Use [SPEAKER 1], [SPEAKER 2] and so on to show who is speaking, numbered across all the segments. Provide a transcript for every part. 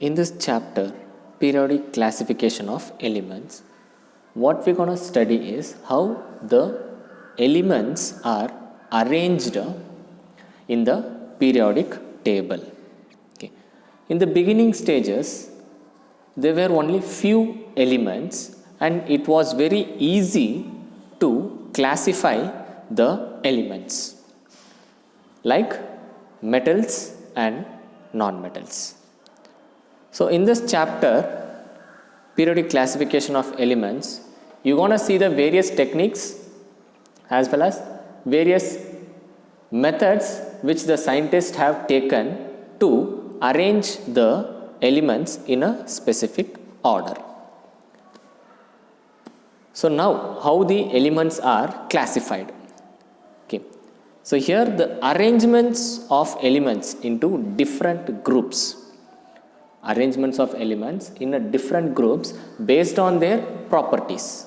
[SPEAKER 1] In this chapter, periodic classification of elements, what we're going to study is how the elements are arranged in the periodic table. Okay. In the beginning stages, there were only few elements and it was very easy to classify the elements like metals and non-metals. So in this chapter, periodic classification of elements, you're going to see the various techniques as well as various methods which the scientists have taken to arrange the elements in a specific order. So now how the elements are classified. Okay. So here the arrangements of elements into different groups. Arrangements of elements in a different groups based on their properties.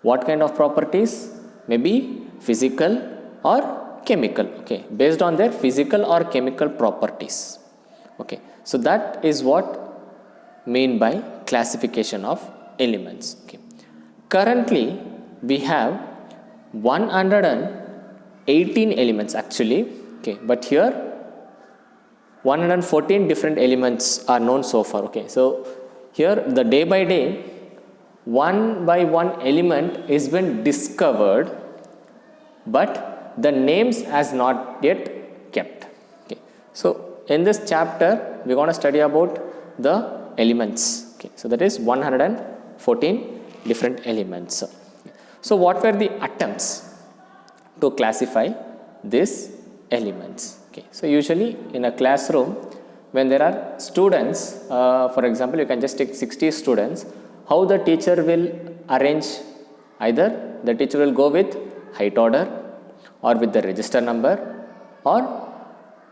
[SPEAKER 1] What kind of properties? Maybe physical or chemical. Okay, based on their physical or chemical properties. Okay, so that is what mean by classification of elements. Okay. Currently we have 118 elements actually. Okay, but here 114 different elements are known so far. Okay, so here the day by day, one by one element is been discovered, but the names has not yet kept. Okay, so in this chapter we are going to study about the elements. Okay, so that is 114 different elements. So what were the attempts to classify these elements? Okay. So usually in a classroom, when there are students, for example, you can just take 60 students, how the teacher will arrange, either the teacher will go with height order or with the register number or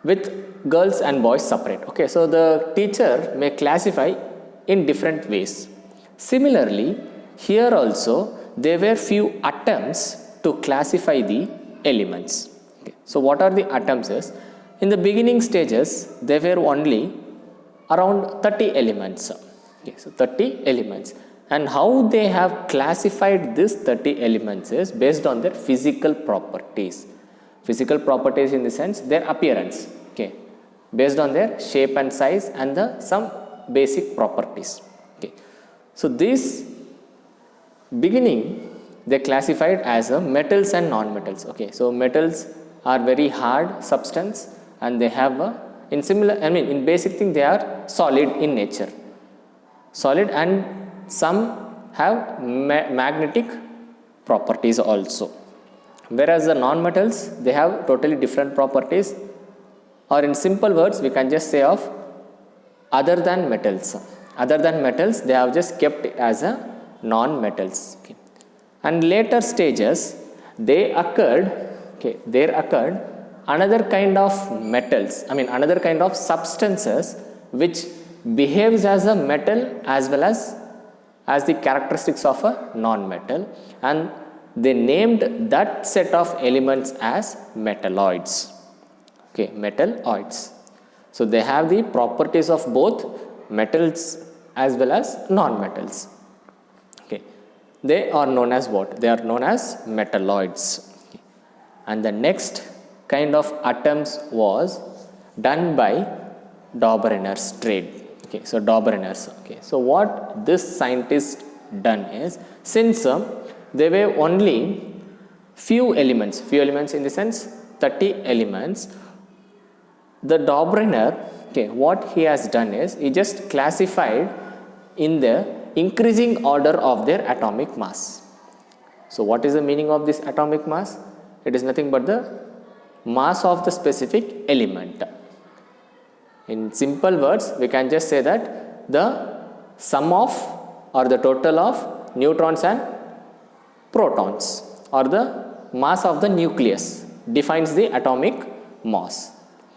[SPEAKER 1] with girls and boys separate. Okay, so the teacher may classify in different ways. Similarly, here also there were few attempts to classify the elements. Okay. So what are the attempts is, in the beginning stages, there were only around 30 elements. Okay, so 30 elements. And how they have classified these 30 elements is based on their physical properties. Physical properties in the sense their appearance. Okay, based on their shape and size and some basic properties. Okay, so this beginning they classified as a metals and non-metals. Okay, so metals are very hard substance and they have in basic thing they are solid in nature, solid, and some have magnetic properties also, whereas the non-metals they have totally different properties, or in simple words we can just say of other than metals. Other than metals they have just kept it as a non-metals. Okay. And later stages there occurred another kind of metals, another kind of substances which behaves as a metal as well as the characteristics of a non-metal, and they named that set of elements as metalloids. Okay, metalloids. So they have the properties of both metals as well as non-metals. Okay, they are known as what? They are known as metalloids. Okay. And the next kind of attempts was done by Dobereiner's trade. Okay, so Dobereiner's. Okay, so what this scientist done is, since there were only few elements in the sense 30 elements, the Dobereiner, okay, what he has done is he just classified in the increasing order of their atomic mass. So what is the meaning of this atomic mass? It is nothing but the mass of the specific element. In simple words, we can just say that the sum of or the total of neutrons and protons, or the mass of the nucleus, defines the atomic mass.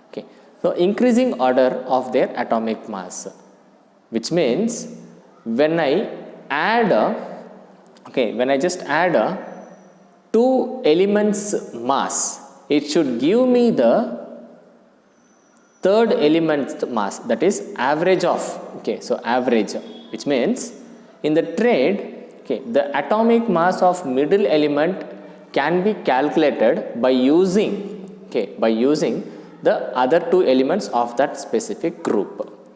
[SPEAKER 1] Okay. So increasing order of their atomic mass, which means when I just add two elements mass, it should give me the third element's mass, that is average of, okay, so average, which means in the trade, okay, the atomic mass of middle element can be calculated by using, okay, by using the other two elements of that specific group.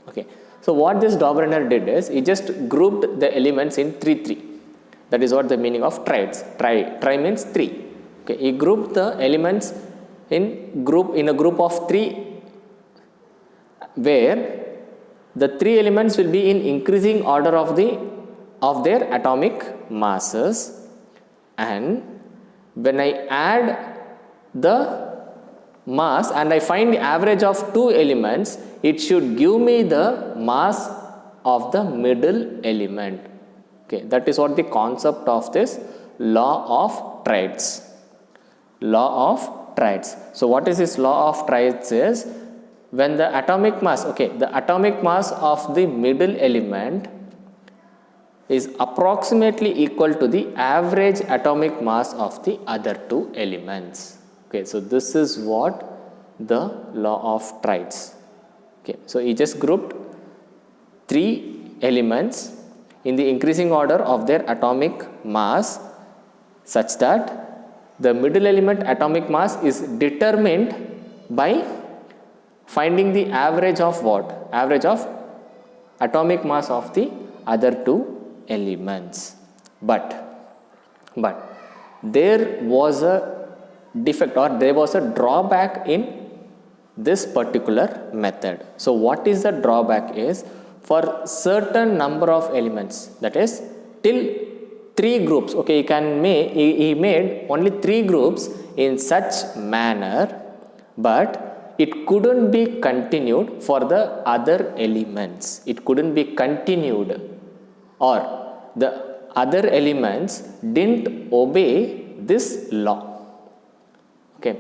[SPEAKER 1] Okay, so what this Dobrynin did is he just grouped the elements in 3 3. That is what the meaning of triads. Tri means 3. Okay, he grouped the elements in a group of 3, where the 3 elements will be in increasing order of their atomic masses, and when I add the mass and I find the average of 2 elements, it should give me the mass of the middle element. Okay, that is what the concept of this law of triads. Law of triads. So what is this law of triads is, when the atomic mass, okay, the atomic mass of the middle element is approximately equal to the average atomic mass of the other 2 elements. Okay, so this is what the law of triads. Okay, so he just grouped 3 elements in the increasing order of their atomic mass, such that the middle element atomic mass is determined by finding the average of what? Average of atomic mass of the other 2 elements. But there was a defect, or there was a drawback in this particular method. So what is the drawback is, for certain number of elements, that is till 3 groups, okay, he made only 3 groups in such manner, but it couldn't be continued for the other elements. It couldn't be continued, or the other elements didn't obey this law. Okay,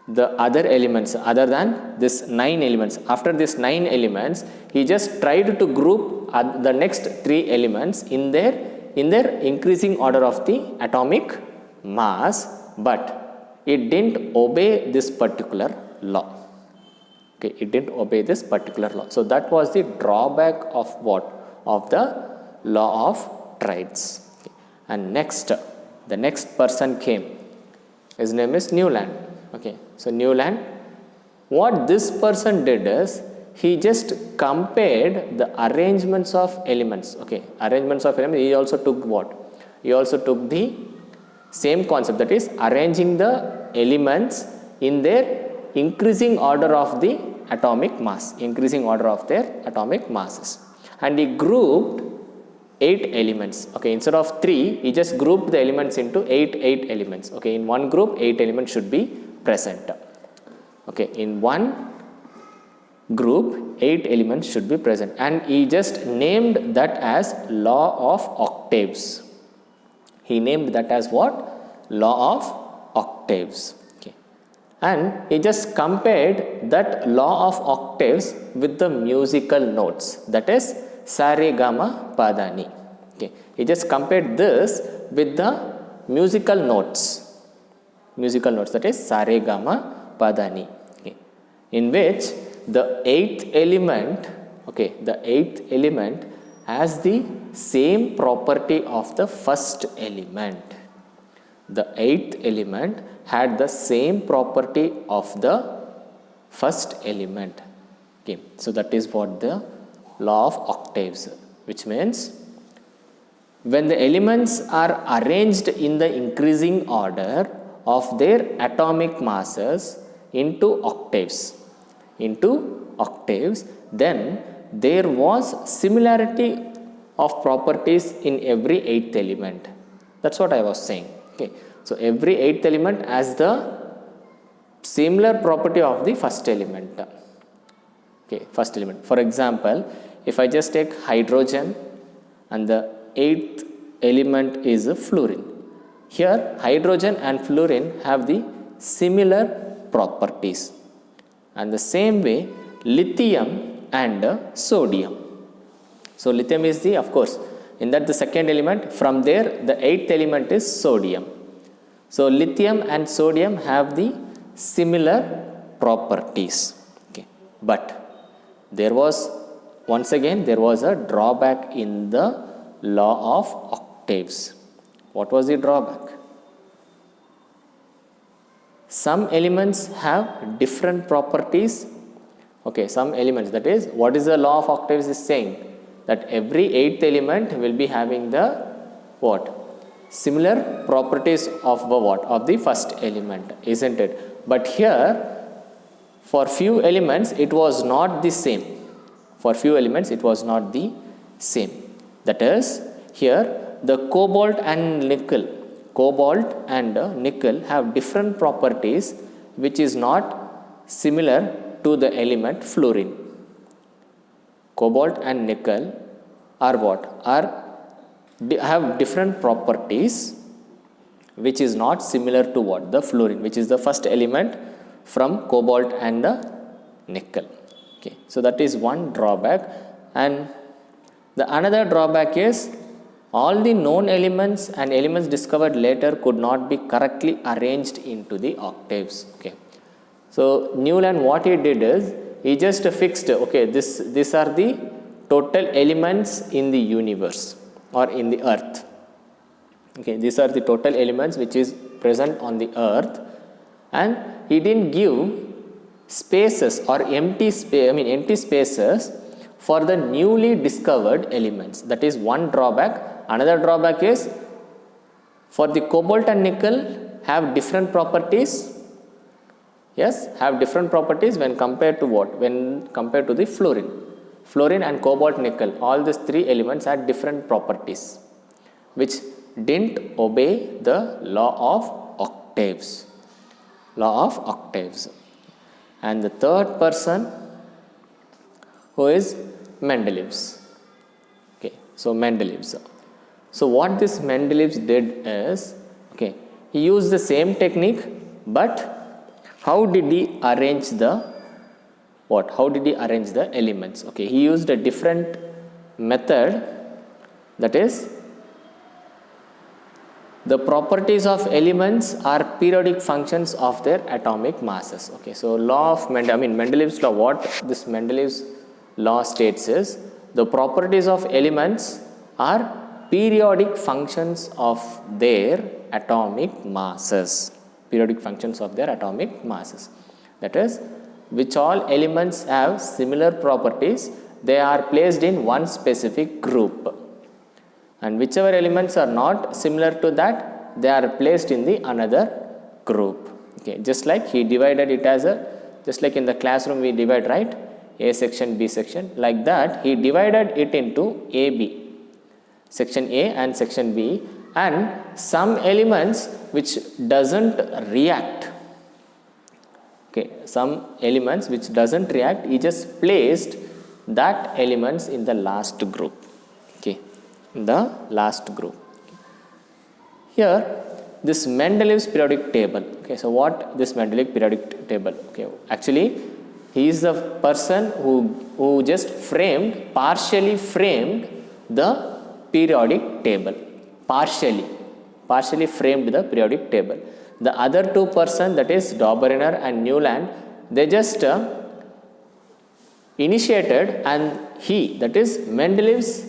[SPEAKER 1] the other elements, other than this 9 elements, after this 9 elements, he just tried to group the next 3 elements in their increasing order of the atomic mass, but it didn't obey this particular law. Okay, it didn't obey this particular law. So that was the drawback of what? Of the law of triads. Okay. And next, the next person came. His name is Newland. Okay, so Newland, what this person did is, he just compared the arrangements of elements. Okay, arrangements of elements. He also took what? He also took the same concept, that is arranging the elements in their increasing order of the atomic mass, increasing order of their atomic masses, and he grouped 8 elements. Okay, instead of 3, he just grouped the elements into 8 elements. Okay, in one group 8 elements should be present. Okay, in one group 8 elements should be present, and he just named that as law of octaves. He named that as what? Law of octaves. Okay, and he just compared that law of octaves with the musical notes, that is sa re ga ma pa da ni. Okay, he just compared this with the musical notes, that is sa re ga ma pa da ni. Okay, in which the 8th element, okay, the 8th element has the same property of the first element. The 8th element had the same property of the first element. Okay, so that is what the law of octaves, which means when the elements are arranged in the increasing order of their atomic masses into octaves, then there was similarity of properties in every 8th element. That's what I was saying. Okay, so every 8th element has the similar property of the first element. Okay, first element. For example, if I just take hydrogen and the 8th element is fluorine. Here hydrogen and fluorine have the similar properties. And the same way lithium and sodium. So lithium is the, of course, in that the second element, from there the 8th element is sodium. So lithium and sodium have the similar properties. Okay. But there was, once again, there was a drawback in the law of octaves. What was the drawback? Some elements have different properties. Okay, some elements, that is, what is the law of octaves is saying? That every 8th element will be having the what? Similar properties of the what? Of the first element, isn't it? But here, for few elements, it was not the same. For few elements, it was not the same. That is, here, the cobalt and nickel have different properties which is not similar to the element fluorine. Cobalt and nickel are what? Have different properties which is not similar to what? The fluorine, which is the first element from cobalt and the nickel. Okay, so that is one drawback. And the another drawback is all the known elements and elements discovered later could not be correctly arranged into the octaves. Okay, so Newland, what he did is he just fixed, okay, these are the total elements in the universe or in the earth. Okay, these are the total elements which is present on the earth, and he didn't give spaces or empty spaces for the newly discovered elements. That is one drawback. Another drawback is, for the cobalt and nickel have different properties. Yes, have different properties when compared to what? When compared to the fluorine. Fluorine and cobalt, nickel, all these three elements had different properties which didn't obey the law of octaves. Law of octaves. And the third person, who is Mendeleev's. Okay, so Mendeleev's. So what this Mendeleev's did is, okay, he used the same technique, but how did he arrange the what? How did he arrange the elements? Okay, he used a different method, that is, the properties of elements are periodic functions of their atomic masses. Okay, so law of Mendeleev's law, what this Mendeleev's law states is, the properties of elements are periodic functions of their atomic masses. Periodic functions of their atomic masses. That is, which all elements have similar properties, they are placed in one specific group. And whichever elements are not similar to that, they are placed in the another group. Okay, just like he divided it as just like in the classroom we divide, right? A section, B section, like that he divided it into A, B. Section A and section B, and some elements which doesn't react. Okay, some elements which doesn't react, he just placed that elements in the last group. Okay, in the last group. Here, this Mendeleev's periodic table. Okay, so what this Mendeleev periodic table? Okay, actually, he is the person who just partially framed the periodic table. Partially framed the periodic table. The other two persons, that is Dobereiner and Newland, they just initiated, and that is Mendeleev's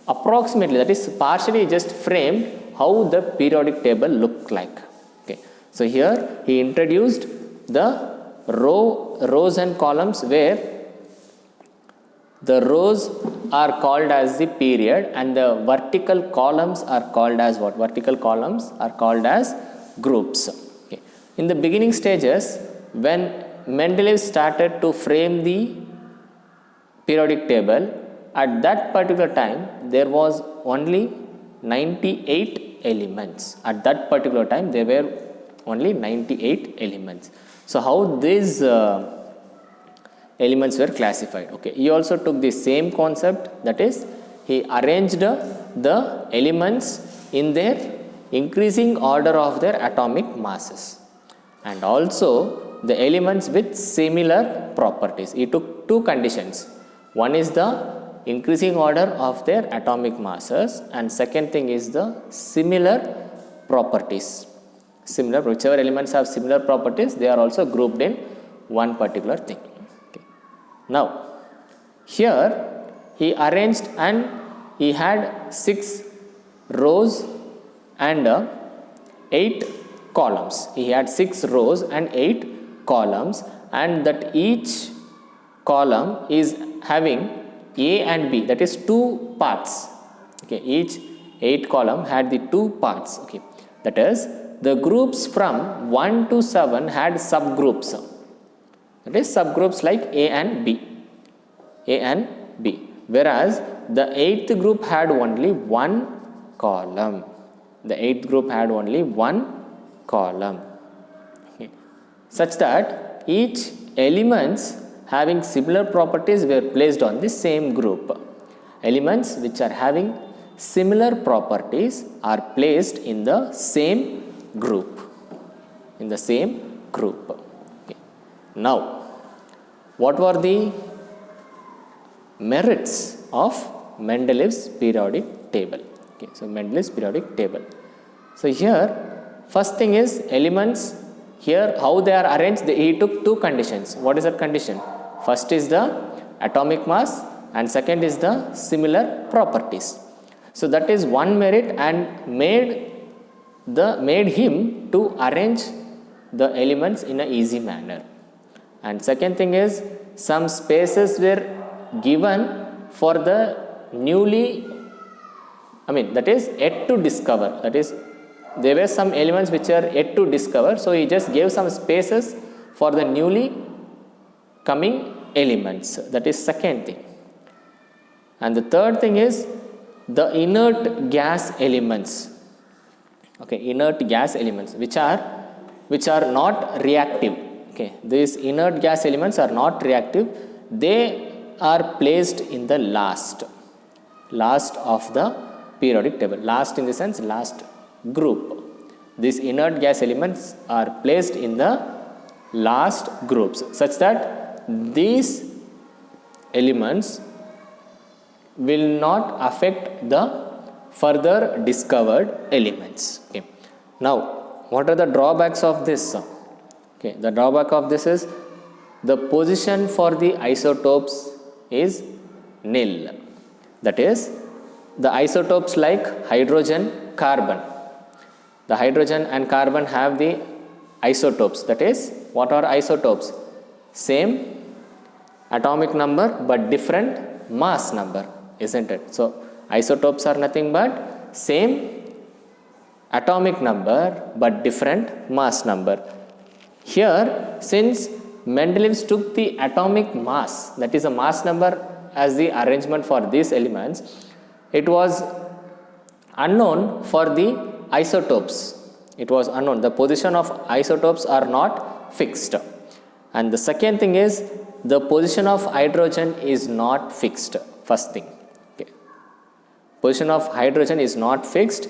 [SPEAKER 1] approximately, that is partially just framed how the periodic table looked like. Okay, so here he introduced the rows and columns, where the rows are called as the period and the vertical columns are called as what? Vertical columns are called as groups. Okay. In the beginning stages, when Mendeleev started to frame the periodic table, at that particular time there was only 98 elements. At that particular time there were only 98 elements. So how these elements were classified? Okay, he also took the same concept, that is, he arranged the elements in their increasing order of their atomic masses, and also the elements with similar properties. He took two conditions. One is the increasing order of their atomic masses, and second thing is the similar properties. Whichever elements have similar properties, they are also grouped in one particular thing. Okay. Now, here he arranged and he had 6 rows and 8 columns. He had 6 rows and 8 columns, and that each column is having A and B, that is 2 parts. Okay, each 8 column had the 2 parts. Okay, that is, the groups from 1 to 7 had subgroups. That is, subgroups like A and B. A and B. Whereas the 8th group had only 1 column. The 8th group had only 1 column. Okay. Such that each elements having similar properties were placed on the same group. Elements which are having similar properties are placed in the same group. In the same group. Okay. Now, what were the merits of Mendeleev's periodic table? Okay, so Mendeleev's periodic table. So here, first thing is elements. Here, how they are arranged, he took 2 conditions. What is that condition? First is the atomic mass and second is the similar properties. So that is one merit and made him to arrange the elements in an easy manner. And second thing is, some spaces were given for the that is yet to discover. That is, there were some elements which are yet to discover, so he just gave some spaces for the newly coming elements. That is second thing. And the third thing is the inert gas elements. Okay, inert gas elements which are not reactive. Okay, these inert gas elements are not reactive. They are placed in the last of the periodic table. Last in the sense last group. These inert gas elements are placed in the last groups, such that these elements will not affect the further discovered elements. Okay. Now, what are the drawbacks of this? Okay, the drawback of this is the position for the isotopes is nil. That is, the isotopes like hydrogen, carbon. The hydrogen and carbon have the isotopes. That is, what are isotopes? Same atomic number but different mass number, isn't it? So, isotopes are nothing but same atomic number but different mass number. Here, since Mendeleev took the atomic mass, that is a mass number as the arrangement for these elements, it was unknown for the isotopes. It was unknown. The position of isotopes are not fixed. And the second thing is, the position of hydrogen is not fixed. First thing. Okay. Position of hydrogen is not fixed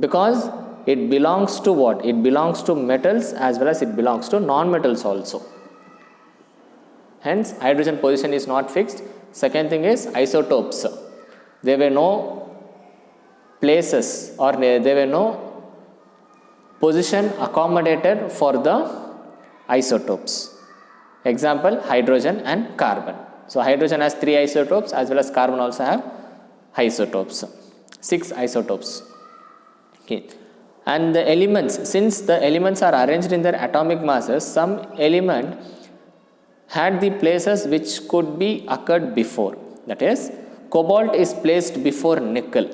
[SPEAKER 1] because it belongs to what? It belongs to metals as well as it belongs to non-metals also. Hence, hydrogen position is not fixed. Second thing is isotopes. There were no places or there were no position accommodated for the isotopes. Example, hydrogen and carbon. So, hydrogen has 3 isotopes as well as carbon also have isotopes. 6 isotopes. Okay. And the elements, since the elements are arranged in their atomic masses, some element had the places which could be occurred before. That is, cobalt is placed before nickel.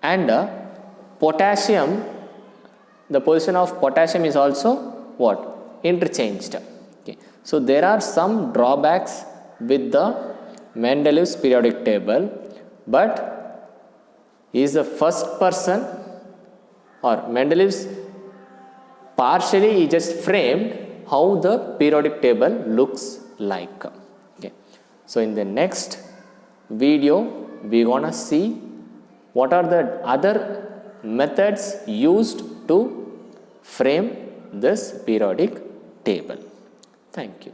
[SPEAKER 1] And potassium, the position of potassium is also what? Interchanged. Okay. So, there are some drawbacks with the Mendeleev's periodic table, but he is the first person, or Mendeleev's partially he just framed how the periodic table looks like. Okay. So, in the next video we are gonna see what are the other methods used to frame this periodic table. Thank you.